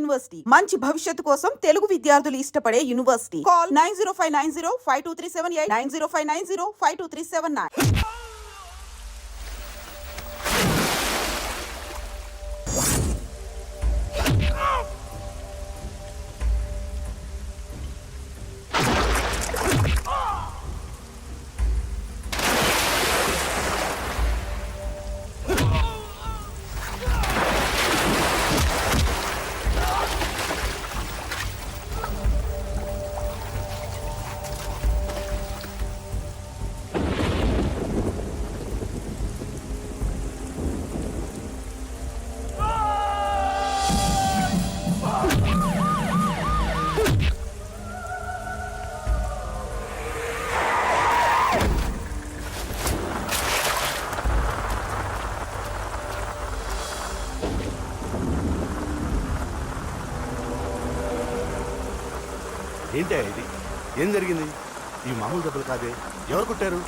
University మంచి భవిష్యత్తు కోసం తెలుగు విద్యార్థులు ఇష్టపడే యూనివర్సిటీ. కాల్ 9059052378 9059052379. ఏంటి ఇది? ఏం జరిగింది? ఈ మామూలు దెబ్బలు కాదే, ఎవరు కొట్టారు?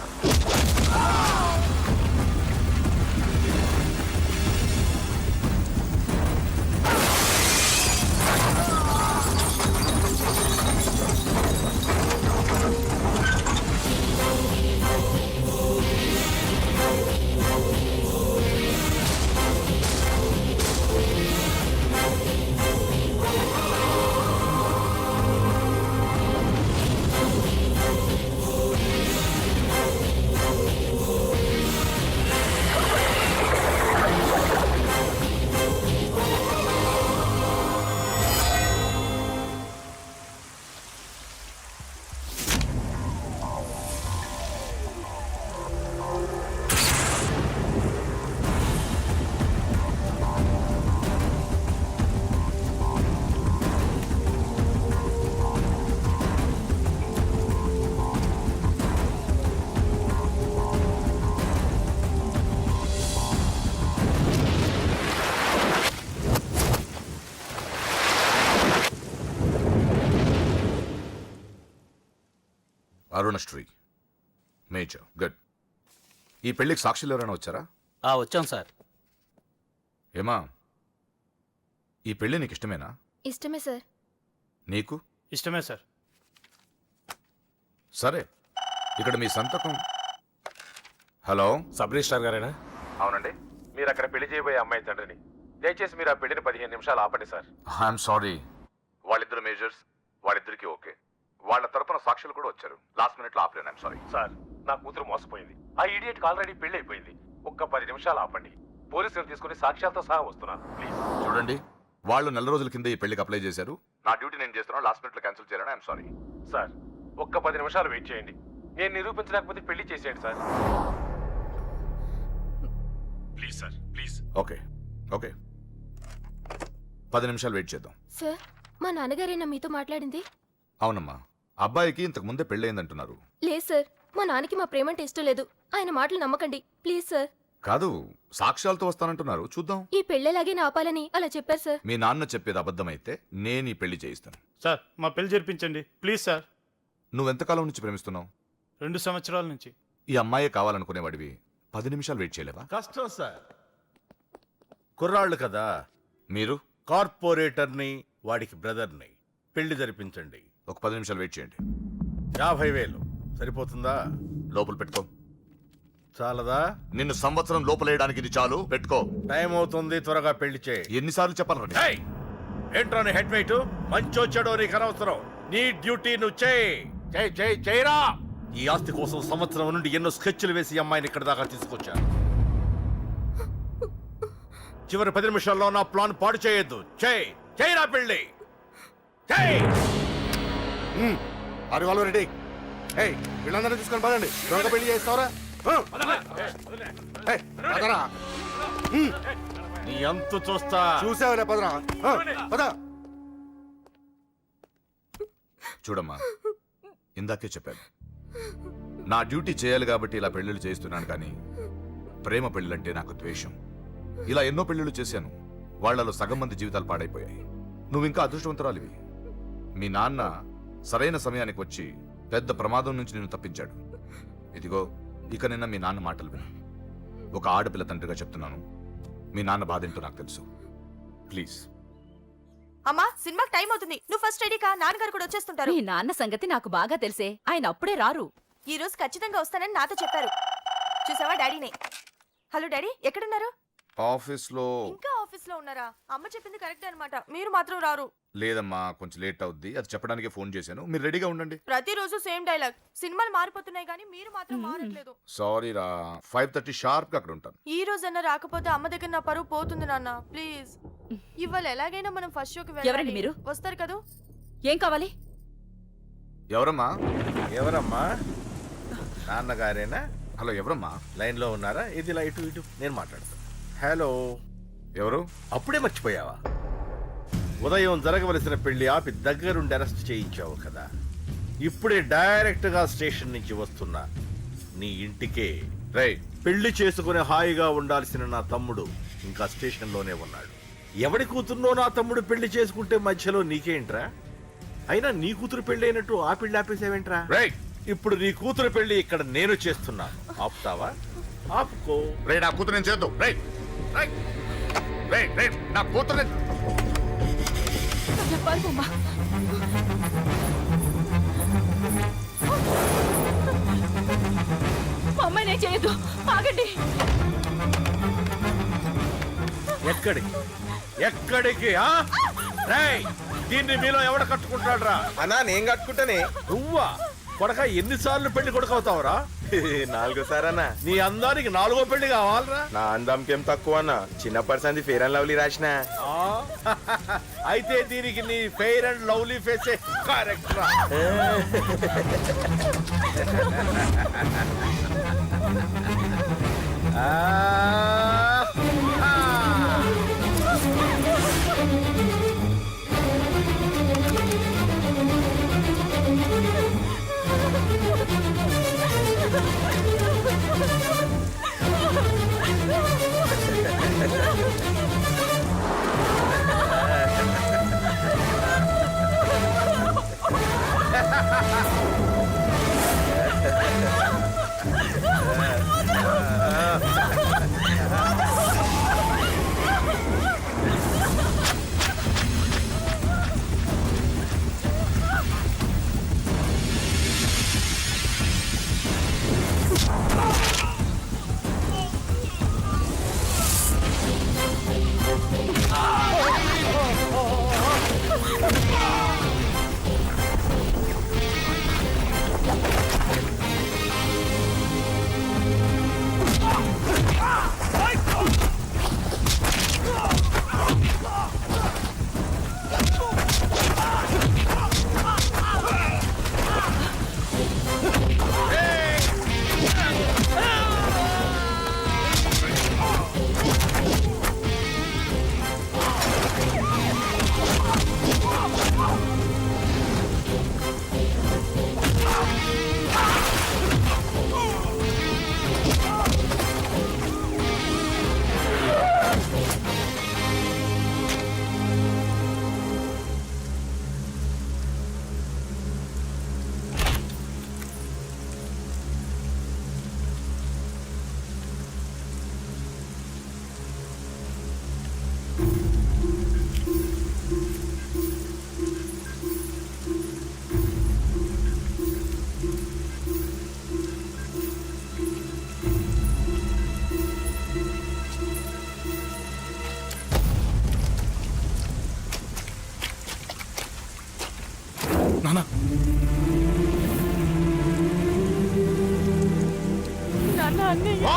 Arunasri major, good. ఈ పెళ్లికి సాక్షులు ఎవరైనా వచ్చారా? వచ్చాం సార్. ఏమా, ఈ పెళ్లి నీకు ఇష్టమేనా? ఇష్టమే సార్. నీకు? ఇష్టమే సార్. సరే, ఇక్కడ మీ సంతకం. హలో, సబ్ రిజిస్ట్రార్ గారేనా? అవునండి. మీరు అక్కడ పెళ్లి చేయబోయే అమ్మాయి తండ్రిని. దయచేసి మీరు ఆ పెళ్లిని 15 నిమిషాలు ఆపండి సార్. I'm sorry. వాళ్ళిద్దరు మేజర్స్, వాళ్ళిద్దరికి ఓకే. వాళ్ళ తరపున సాక్షులు కూడా వచ్చారు. లాస్ట్ మినిట్ లో ఆపలేను. ఐఎమ్ సారీ సార్, నా కూతురు మోసపోయింది. ఆ ఇడియట్ కి ఆల్రెడీ పెళ్లి అయిపోయింది. ఒక్క 10 నిమిషాలు ఆపండి. పోలీసులు తీసుకుని సాక్ష్యాలతో సహా వస్తున్నాను, ప్లీజ్. చూడండి, వాళ్ళు నెల రోజుల కింద ఈ పెళ్లికి అప్లై చేశారు. నా డ్యూటీ నేను చేస్తున్నాను. లాస్ట్ మినిట్ లో క్యాన్సిల్ చేయాలని ఐఎమ్ సారీ. సార్, ఒక్క 10 నిమిషాలు వెయిట్ చేయండి. నేను నిరూపించలేకపోతే పెళ్లి చేసేయండి sir. Please sir, please. Okay okay, 10 నిమిషాలు వెయిట్ చేద్దాం. సార్, మా నాన్నగారేనా మీతో మాట్లాడింది? అవునమ్మా, అబ్బాయికి ఇంతకు ముందే పెళ్ళయిందంటున్నారు. లేదు సార్, మా నాన్నకి మా ప్రేమంటే ఇష్టం లేదు. ఆయన మాటలు నమ్మకండి ప్లీజ్ సార్. కాదు, సాక్ష్యాలతో వస్తానంటున్నారు. చూద్దాం. ఈ పెళ్ళేలాగే ఆపాలని అలా చెప్పారు సార్. మీ నాన్న చెప్పేది అబద్ధమైతే నేను ఈ పెళ్లి చేయిస్తాను. సార్, మా పెళ్లి జరిపించండి ప్లీజ్ సార్. నువ్వెంతకాలం నుంచి ప్రేమిస్తున్నావు? 2 సంవత్సరాల నుంచి. ఈ అమ్మాయే కావాలనుకునేవాడివి 10 నిమిషాలు వెయిట్ చేయలేవా? కష్టం సార్, కుర్రాళ్ళు కదా. మీరు? కార్పొరేటర్ని, వాడికి బ్రదర్ని. పెళ్లి జరిపించండి. ఒక 10 నిమిషాలు వెయిట్ చేయండి. 50,000 సరిపోతుందా? లోపల పెట్టుకో. చాలదా? నిన్ను సంవత్సరం లోపలేయడానికి ఇది చాలు. పెట్టుకో. టైం అవుతుంది, త్వరగా పెళ్లి చేయి. ఎన్నిసార్లు చెప్పాలి? ఏంట్రా నీ హెడ్ వెయిట్? మంచో చెడో నీకు అనవసరం. నీ డ్యూటీ నువ్వు చేయి. చేయరా. ఈ ఆస్తి కోసం సంవత్సరం నుండి ఎన్నో స్కెచ్లు వేసి అమ్మాయిని ఇక్కడ దాకా తీసుకొచ్చాను. చివరి 10 నిమిషాల్లో నా ప్లాన్ పాడు చేయొద్దు. చేయరా పెళ్ళి. రెడీ. వీళ్ళందరూ తీసుకొని పదండి. త్వరగా పెళ్లి చేస్తావరా? నీ అంతు చూస్తా. చూసావులే, పదరా. చూడమ్మా, ఇందాకే చెప్పాను, నా డ్యూటీ చేయాలి కాబట్టి ఇలా పెళ్లిళ్ళు చేస్తున్నాను. కానీ ప్రేమ పెళ్ళంటే నాకు ద్వేషం. ఇలా ఎన్నో పెళ్లిళ్ళు చేశాను. వాళ్లలో సగం మంది జీవితాలు పాడైపోయాయి. నువ్వు ఇంకా అదృష్టవంతురాలివి. మీ నాన్న సరైన సమయానికి వచ్చి పెద్ద ప్రమాదం నుంచి నిన్ను తప్పించాడు. ఇదిగో, ఇక నిన్న మీ నాన్న మాటలు విను. ఒక ఆడపిల్ల తండ్రిగా చెప్తున్నాను. మీ నాన్న బాధ ఏంటో నాకు తెలుసు. ప్లీజ్ అమ్మా సినిమాకి టైం అవుతుంది, నువ్వు ఫస్ట్ రెడీ కా, నాన్నగారు కూడా వచ్చేస్తుంటారు. మీ నాన్న సంగతి నాకు బాగా తెలిసే, ఆయన అప్పుడే రారు. ఈ రోజు ఖచ్చితంగా వస్తానని నాతో చెప్పారు. చూసావా డాడీనే. హలో డాడీ, ఎక్కడున్నారు? ఆఫీస్ లో ఇంకా ఆఫీస్ లో ఉన్నారా? అమ్మ చెప్పింది కరెక్ట్ అన్నమాట, మీరు మాత్రం రారు. లేదమ్మా, కొంచెం లేట్ అవుద్ది. అది చెప్పడానికే ఫోన్ చేశాను. మీరు రెడీగా ఉండండి. ప్రతిరోజు సేమ్ డైలాగ్. సినిమాలు మారిపోతున్నాయి కానీ మీరు మాత్రం మారట్లేదు. సారీ రా, 5:30 షార్ప్ గా అక్కడ ఉంటాను. ఈ రోజన్నా రాకపోతే అమ్మ దగ్గర నా పరువు పోతుంది నాన్న, ప్లీజ్. ఇవాళ ఎలాగైనా మనం ఫస్ట్ షోకి ఎవరండి వెళ్ళాలి. మీరు? వస్తారు కదా? ఏం కావాలి? ఎవరమ్మా? ఎవరమ్మా? నాన్నగారేనా? హలో, ఎవరమ్మా? లైన్ లో ఉన్నారా? ఇది లైట్ ఇటు నేను మాట్లాడతాను. హలో, ఎవరు? అప్పుడే మర్చిపోయావా? ఉదయం జరగవలసిన పెళ్లి ఆపి దగ్గరుండి అరెస్ట్ చేయించావు కదా. ఇప్పుడే డైరెక్ట్ గా స్టేషన్ నుంచి వస్తున్నా నీ ఇంటికే. రేయ్, పెళ్లి చేసుకుని హాయిగా ఉండాల్సిన నా తమ్ముడు ఇంకా స్టేషన్ లోనే ఉన్నాడు. ఎవడి కూతుర్నో నా తమ్ముడు పెళ్లి చేసుకుంటే మధ్యలో నీకేంట్రా? అయినా నీ కూతురు పెళ్లి అయినట్టు ఆ పెళ్లి ఆపేసావేంట్రా? రేయ్, ఇప్పుడు నీ కూతురు పెళ్లి ఇక్కడ నేను చేస్తున్నాను. ఆపుతావా? ఆపుకో. రేయ్, నా కూతురు నేను చేద్దాం. రేయ్ రేయ్ రేయ్ రేయ్, నా కూతురు పారిపోమ్మా. మా అమ్మాయి నేను చేయొద్దు, ఆగండి. ఎక్కడికి ఎక్కడికి? ఆ? రేయ్, దీన్ని మీలో ఎవడ కట్టుకుంటాడు రా? అన్నా నేను కట్టుకుంటానే. నువ్వా? కొడక ఎన్నిసార్లు పెళ్లి కొడుకవుతావురా? 4 సారన్నా. నీ అందానికి 4గో పెళ్లి కావాలరా? నా అందంకేం తక్కువ అన్న, చిన్నప్పటి సంది ఫేర్ అండ్ లవ్లీ రాసిన. ఆ? అయితే దీనికి నీ ఫెయిర్ అండ్ లవ్లీ ఫేసే కరెక్ట్ రా.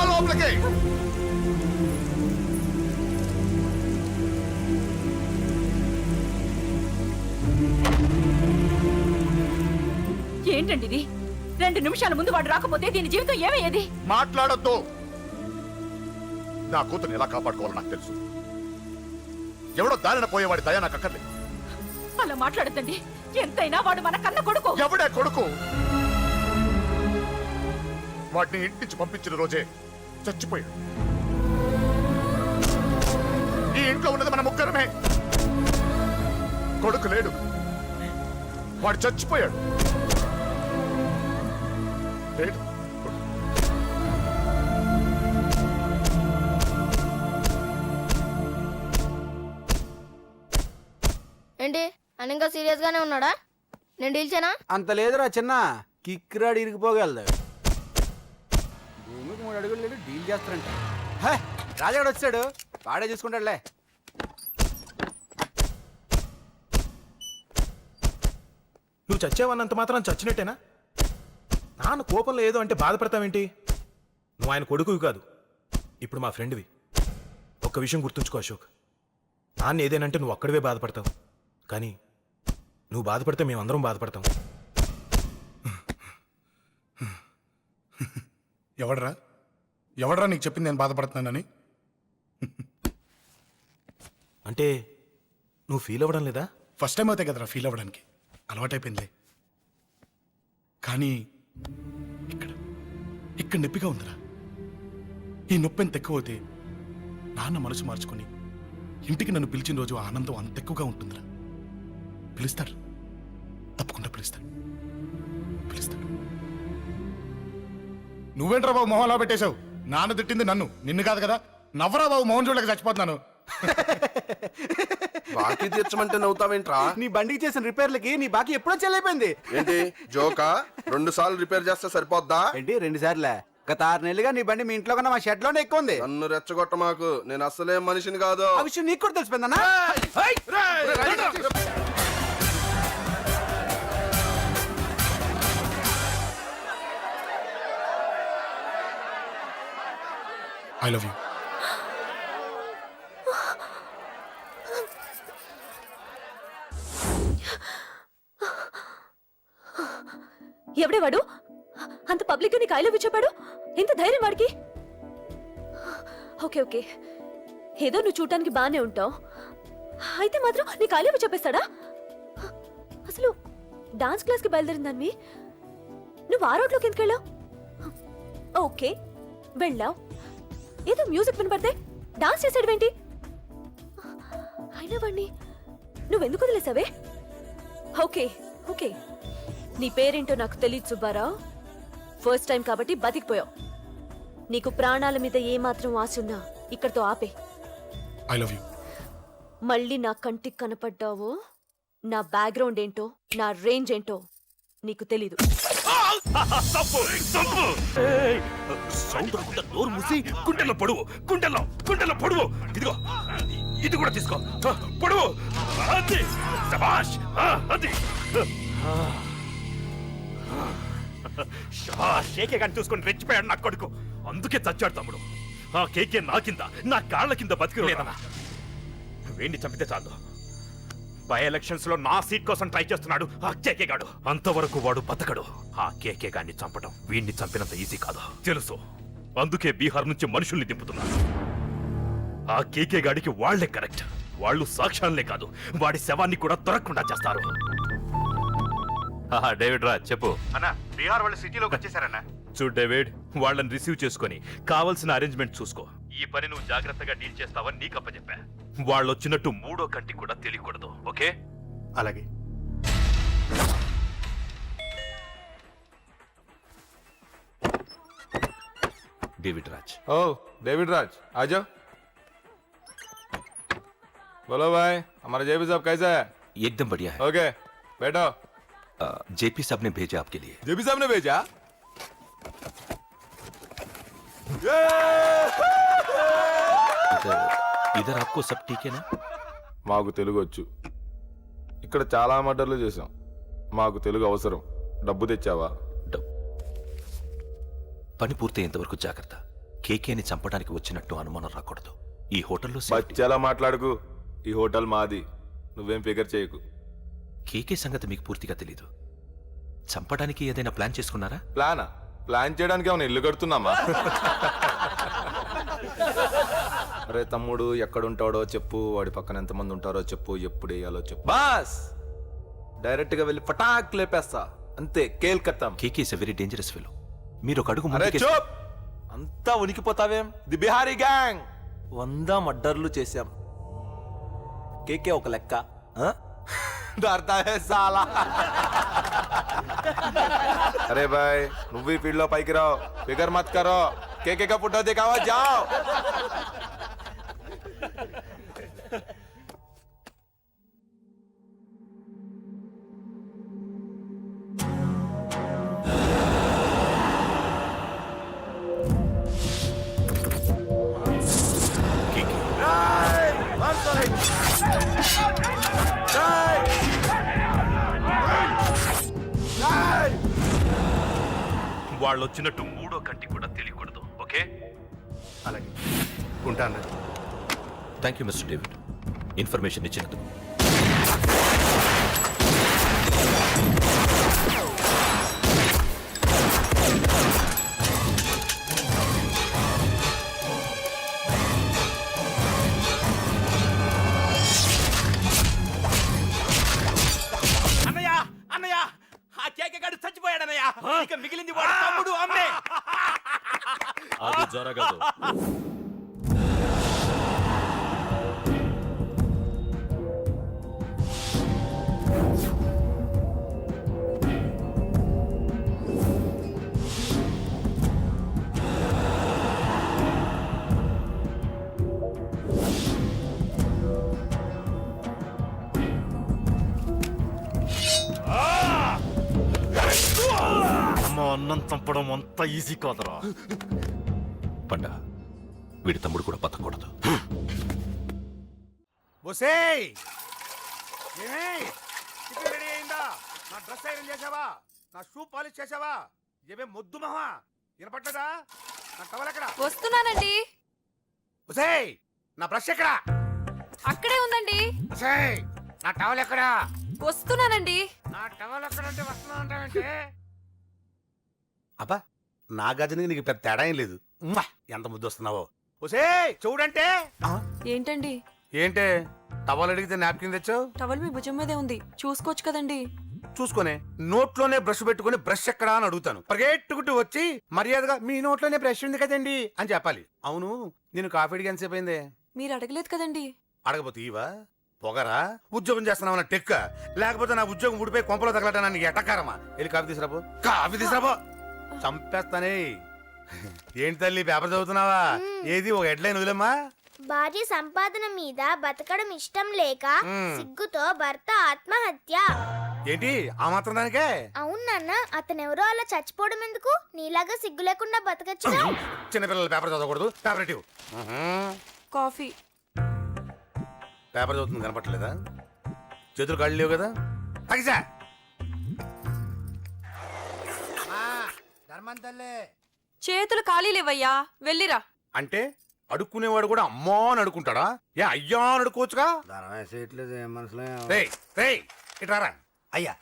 లోపలికి. ఏంటండి ఇది? 2 నిమిషాల ముందు వాడు రాకపోతే దీని జీవితం ఏమయ్యేది? మాట్లాడొద్దు. నా కూతుర్ని ఎలా కాపాడుకోవాలో నాకు తెలుసు. ఎవడో దారిన పోయేవాడి దయ నాకు అక్కర్లేదు. అలా మాట్లాడద్దండి. ఎంతైనా వాడు మన కన్న కొడుకు. ఎవడే కొడుకు? వాటిని ఇంటి నుంచి పంపించిన రోజే చచ్చిపోయాడు. ఈ ఇంట్లో ఉన్నది మన ముగ్గురమే. కొడుకు లేడు, వాడు చచ్చిపోయాడు. లేడు. ఏంటి అని ఇంకా సీరియస్ గానే ఉన్నాడా? నేను డీల్ చేయనా? అంత లేదురా చిన్న కిక్రాడు ఇరిగిపోగలదు. భూమికి 3 అడుగులు లేడు డీల్ చేస్తారంట. హే, రాజాడు వచ్చాడు, వాడే చూసుకుంటాడులే. నువ్వు చచ్చావన్నంత మాత్రం చచ్చినట్టేనా? నాన్న కోపంలో ఏదో అంటే బాధపడతావేంటి? నువ్వు ఆయన కొడుకువి కాదు, ఇప్పుడు మా ఫ్రెండ్వి. ఒక్క విషయం గుర్తుంచుకో అశోక్, నాన్న ఏదేనంటే నువ్వు అక్కడివే బాధపడతావు, కానీ నువ్వు బాధపడితే మేమందరం బాధపడతాం. ఎవడరా నీకు చెప్పింది నేను బాధపడుతున్నానని? అంటే నువ్వు ఫీల్ అవ్వడం లేదా? ఫస్ట్ టైం అవుతాయి కదరా ఫీల్ అవ్వడానికి, అలవాటైపోయిందిలే. కానీ ఇక్కడ నొప్పిగా ఉందిరా. ఈ నొప్పి ఎంత ఎక్కువ అవుతే నాన్న మనసు మార్చుకొని ఇంటికి నన్ను పిలిచిన రోజు ఆనందం అంత ఎక్కువగా ఉంటుందిరా. పిలుస్తాడు, తప్పకుండా పిలుస్తాడు. నువ్వేంట్రా బాబు మొహంలా పెట్టేశావు? నాన్న తిట్టింది నన్ను, నిన్ను కాదు కదా. నవ్వరా బాబు, మోహన్ చూడలేక చచ్చిపోతున్నాను. బాకీ తీర్చమంటే నవ్వుతావేంట్రా? నీ బండికి చేసిన రిపేర్లకి నీ బాకీ ఎప్పుడో చెల్లైపోయింది. ఏంటి జోకా? 2 సార్లు రిపేర్ చేస్తే సరిపోద్దా? ఏంటి 2 సార్లే? గత 6 నెలలుగా నీ బండి మీ ఇంట్లో కన్నా మా షెడ్ లోనే ఎక్కువ ఉంది. నన్ను రెచ్చగొట్ట మాకు, నేను అసలే మనిషిని కాదు. ఆ విషయం నీకు కూడా తెలిసిపోయిందన్నా? I love you. ఎవడే వాడు? అంత పబ్లిక్ గా నీకు ఐ లవ్ యూ చెప్పాడు? ఎంత ధైర్యం వాడికి? ఓకే ఓకే, ఏదో నువ్వు చూడటానికి బానే ఉంటావు, అయితే మాత్రం నీకు ఐ లవ్ యూ చెప్పేస్తాడా? అసలు డాన్స్ క్లాస్ కి బయలుదేరిందాన్ని నువ్వు ఆ రోడ్లోకి ఎందుకు వెళ్ళావు? ఓకే వెళ్ళావు, ఏదో మ్యూజిక్ వినపడితే డాన్స్ చేసాడువేంటి? అయినా వాడిని నువ్వెందుకు వదిలేసావే? ఓకే ఓకే, నీ పేరేంటో నాకు తెలియదు సుబ్బారావు. ఫస్ట్ టైం కాబట్టి బతికిపోయావు. నీకు ప్రాణాల మీద ఏమాత్రం ఆశున్నా ఇక్కడితో ఆపే. I love you. మళ్ళీ నా కంటికి కనపడ్డావు, నా బ్యాక్గ్రౌండ్ ఏంటో, నా రేంజ్ ఏంటో నీకు తెలీదు. నోరు మూసి గుండెల్లో పొడువు. ఇదిగో ఇది కూడా తీసుకో, పొడువు. అది శభాష్, అది కేకే కానీ చూసుకొని రెచ్చిపోయాడు నా కొడుకు, అందుకే చచ్చాడు తమ్ముడు. ఆ కేకే నా కింద, నా కాళ్ళ కింద బతికిలేదన్నా. వేణ్ణి చంపితే చాలు. బై ఎలక్షన్స్ లో నా సీట్ కోసం ట్రై చేస్తున్నాడు ఆ కేకే గాడు. అంతవరకు వాడు బతకడు. ఆ కేకే గాడిని చంపడం వీణ్ణి చంపినంత ఈజీ కాదు తెలుసు. అందుకే బీహార్ నుంచి మనుషుల్ని దింపుతున్నారు. ఆ కేకే గాడికి వాళ్లే కరెక్ట్. వాళ్ళు సాక్ష్యాలనే కాదు, వాడి శవాన్ని కూడా దొరకకుండా చేస్తారు. డేవిడ్ రా చెప్పు అన్నా, బీహార్ వాళ్ళు సిటీలోకి వచ్చేసారన్నా. చూడు డేవిడ్, వాళ్ళని రిసీవ్ చేసుకొని కావాల్సిన అరేంజ్మెంట్ చూసుకో. ఈ పని నువ్వు జాగ్రత్తగా డీల్ చేస్తావని నీకు అప్పచెప్పా. వాళ్ళు వచ్చినట్టు 3వ కంటికి కూడా తెలియకూడదు, ఓకే? అలాగే. डेविड राज। ओ डेविड राज आ जाओ। बोलो भाई, हमारा जेपी साहब कैसा है? एकदम बढ़िया है। ओके बैठो। जेपी साहब ने भेजा आपके लिए। जेपी साहब ने भेजा? इधर आपको सब ठीक है ना? మాకు తెలుగు వచ్చు. ఇక్కడ చాలా మర్డర్లు చేశాం. మాకు తెలుగు అవసరం. డబ్బు తెచ్చావా? పని పూర్తయ్యేంత వరకు జాగ్రత్త. కేకేని చంపడానికి వచ్చినట్టు అనుమానం రాకూడదు. ఈ హోటల్లో బచ్చాలా మాట్లాడుకు. ఈ హోటల్ మాది, నువ్వేం ఫిగర్ చేయకు. కేకే సంగతి మీకు పూర్తిగా తెలీదు. చంపడానికి ఏదైనా ప్లాన్ చేసుకున్నారా? ప్లానా? ప్లాన్ చేయడానికి ఏమైనా ఇల్లు కడుతున్నామా? అరే తమ్ముడు, ఎక్కడుంటాడో చెప్పు, వాడి పక్కన ఎంతమంది ఉంటారో చెప్పు, ఎప్పుడు వేయాలో చెప్పు. బాస్ డైరెక్ట్ గా వెళ్ళి పటాక్ లేపేస్తా, అంతే. కేల్కత్తాం. KK is a very dangerous fellow. మీరు ఒక అడుగు అరే చూప్, అంతా ఉనికిపోతావేం? ది బిహారీ గ్యాంగ్ 100 మర్డర్లు చేశాం. కేకే ఒక లెక్క. डरता है साला. अरे भाई, నువ్వు ఈ ఫీల్డ్ లో పైకి రావు. ఫిగర్ మత్ కరో. కేకే కా ఫోటో దిखाओ, जाओ. వాళ్ళు వచ్చినట్టు మూడో కంటి కూడా తెలియకూడదు ఓకే అలాగే ఉంటాను. Thank you mister David information ఇచ్చినందుకు. అన్నయ్య అన్నయ్య ఆ కేకగాడు చచ్చిపోయాడన్నయ్య. ఇక మిగిలింది వాడు తమ్ముడు అమ్మే. అది జరగదు. అమ్మ అన్నం చంపడం అంత ఈజీ కాదురా. పండ వీడి తమ్ముడు కూడా బతకూడదు. బొసేయ్ ఏమే టిఫిన్ రెడీ అయిందా? నా డ్రెస్ ఐరన్ చేసావా? నా షూ పాలిష్ చేసావా? ఏమే మొద్దు మహా వినపట్టదా? నా టవల్ ఎక్కడ? వస్తున్నానండి. బొసేయ్ నా బ్రష్ ఎక్కడ? అక్కడే ఉందండి. బొసేయ్ నా టవల్ ఎక్కడ? వస్తున్నానండి. నా టవల్ ఎక్కడ అంటే వస్తున్నా అంటావేంటి? అబ్బా నా గజనికి నీకు పెద్ద తేడా ఏం లేదు. ఉమ్మా, ఎంత ముద్దు వస్తున్నావో. బొసేయ్ చూడంటే. ఏంటండి ఏంటే టవల్ అడిగితే నాప్కిన్ తెచ్చావు? టవల్ మీ భుజం మీదే ఉంది, చూసుకోవచ్చు కదండి. చూసుకొని నోట్లోనే బ్రష్ పెట్టుకుని బ్రష్ ఎక్కడా అని అడుగుతాను. పరిగెట్టుకుంటూ వచ్చి మర్యాదగా మీ నోట్లోనే బ్రష్ ఉంది కదండి అని చెప్పాలి. అవును నేను కాఫీ అడిగి ఎంతసేపు అయిందే? మీరు అడగలేదు కదండి. అడగపోతే ఇవా పొగరా? ఉద్యోగం చేస్తున్నావు టెక్క, లేకపోతే నా ఉద్యోగం ఊడిపోయి కొంపలో తగలటానికి ఎటకారమా? వెళ్ళి కాఫీ తీసుకురాబో. కాఫీ తీసుకురాబో. చంపేస్తానే. ఏంటి తల్లి పేపర్ చదువుతున్నావా? ఏది ఒక హెడ్లైన్ వదిలేమ్మా. భార్య సంపాదన మీద బతకడం ఇష్టం లేక సిగ్గుతో భర్త ఆత్మహత్య. ఏంటి ఆ మాత్రం దానికే? అవును నాన్న, అతనెవరో అలా చచ్చిపోవడం ఎందుకు? నీలాగా సిగ్గు లేకుండా బతకచ్చు. చిన్నపిల్లలు పేపర్ చదవకూడదు. పేపర్ ఇవ్వు. కాఫీ. పేపర్ చదువుతుంది కనపట్లేదా? చేతులు కాళ్ళు లేవు కదా? తగ్గిసా చేతులు ఖాళీ లేవయ్యా, వెళ్ళిరా. అంటే అడుక్కునేవాడు కూడా అమ్మా అని అడుకుంటాడా? ఏ అయ్యా అని అడుకోవచ్చుగా? ఇట్రారా. అయ్యా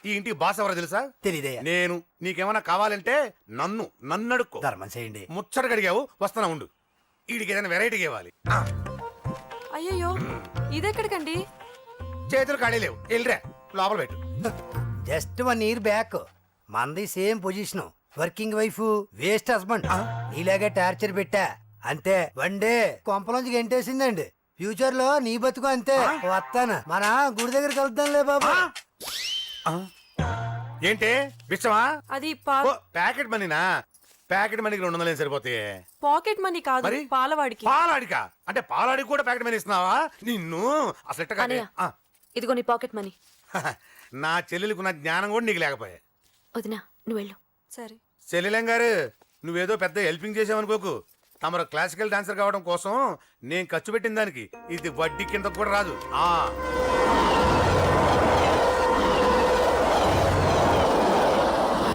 ఈ ఇంటికి బాస్ ఎవరో తెలుసా? తెలీదయ్యా. నేను. నీకేమైనా కావాలంటే నన్ను అడుక్కో. ధర్మం చేయండి. ముచ్చటగా అడిగావు, వస్తున్నా ఉండు. వీడికి ఏదైనా వెరైటీగా ఇవ్వాలి. అయ్యయ్యో, ఇదెక్కడికండి? చేతులు ఖాళీ లేవు, వెళ్ళిరా లోపల పెట్టు. జస్ట్ 1 year బ్యాక్ మనది same position. Working wife, waste husband. నీలాగే టార్చర్ పెట్టా అంతే. 1 day కొంపలోంచి గెంటేసిందండి. ఫ్యూచర్ లో నీ బతుకు అంతే. వస్తాను, మన గుడి దగ్గర కలుద్దాంలే బాబా. ఏంటి బిచ్చమా? అది ఓ, ప్యాకెట్ మనీనా? ప్యాకెట్ మనీకి 200 సరిపోతాయి. పాకెట్ మనీ కాదు, మరి? పాలవాడికి. పాలాడికా? అంటే పాలాడికి కూడా ప్యాకెట్ మనీ ఇస్తున్నావా? నిన్ను అసలు ఎట్ట కాదే. అన్నయ్య. ఇదిగో నీ పాకెట్ మనీ. నా చెల్లెలకు నా జ్ఞానం కూడా నీకు లేకపోయా. వదినా నువ్వు వెళ్ళు. సరే. చెల్లెలం గారు నువ్వేదో పెద్ద హెల్పింగ్ చేసావనుకోకు. తమరు క్లాసికల్ డాన్సర్ కావడం కోసం నేను ఖర్చు పెట్టిన దానికి ఇది వడ్డీ కింద కూడా రాదు.